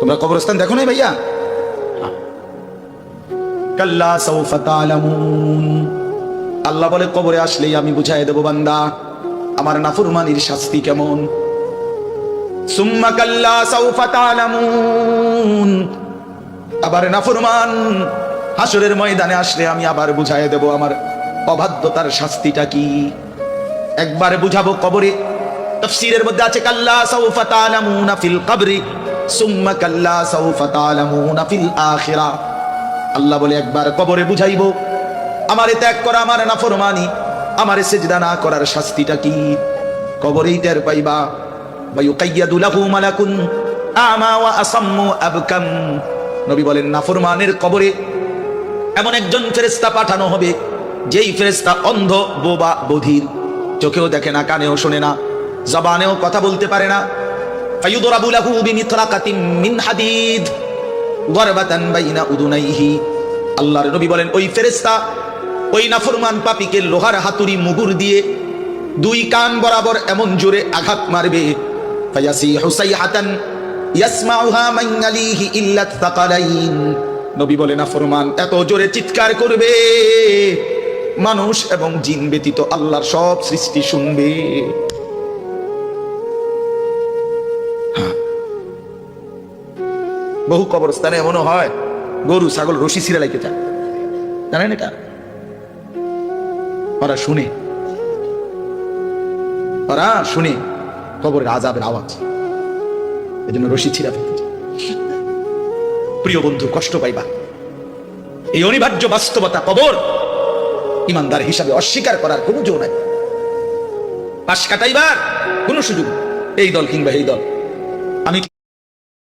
তোমরা কবরস্থান দেখো নাই ভাইয়া? কাল্লা সাউফা তা'লামুন, আল্লাহ বলে কবরে আসলেই আমি বুঝাই দেব বান্দা আমার নাফরমানির শাস্তি কেমন। সুম্মা কাল্লা সাউফা তা'লামুন, আবার নাফরমান হাসরের ময়দানে আসলে আমি আবার বুঝাই দেব আমার অবাধ্যতার শাস্তিটা কি। একবার বুঝাবো কবরে। তাফসীরের মধ্যে আছে কাল্লা সাউফা তা'লামুনা ফিল কবরি সুম্মা কাল্লা সাউফা তা'লামুনা ফিল আখিরাহ। আল্লাহ বলে একবার কবরে বুঝাইবো আমারে ত্যাগ করা, আমার নাফরমানি, আমারে সিজদা না করার শাস্তিটা কি। কবরেই টের পাইবা। ওয়ায়ুকাইয়াদু লাহু মালাকুন আমা ওয়া আসাম্মু আবকাম, নবী বলেন নাফরমানের কবরে এমন একজন ফেরেশতা পাঠানো হবে যেই ফেরেশতা অন্ধ, বোবা, বধির, চোখেও দেখে না, কানেও শোনে না, জবানেও কথা বলতে পারে না। ফায়ুদরাবু লাহু বিমিতরাকাতিন মিন হাদিদ দারবাতান বাইনা উদুনাইহি। আল্লাহর নবী বলেন ওই ফেরেশতা ওই নাফরমান পাপীকে লোহার হাতুড়ি মুগুর দিয়ে দুই কান বরাবর এমন জোরে আঘাত মারবে, ফায়াসিহু সাইহাতান ইয়াসমাউহা মান ইয়ালিহি ইল্লা তাকালাইন। নবী বলেন নাফরমান এত জোরে চিৎকার করবে মানুষ এবং জিন ব্যতীত আল্লাহর সব সৃষ্টি শুনবে। বহু কবরস্থানে এমনও হয় গরু ছাগল রশি ছিঁড়ে লাইতে যায়, জানেন এটা? ওরা শুনে কবরের আযাবের আওয়াজ, এই জন্য রশি ছিঁড়া ফেলতে যায়। প্রিয় বন্ধু, কষ্ট পাইবা, এই অনিবার্য বাস্তবতা কবর ইমানদার হিসাবে অস্বীকার করার কোনো জো নাই। পাশ কাটাইবার কোনো সুযোগ, এই দল কিংবা এই দল।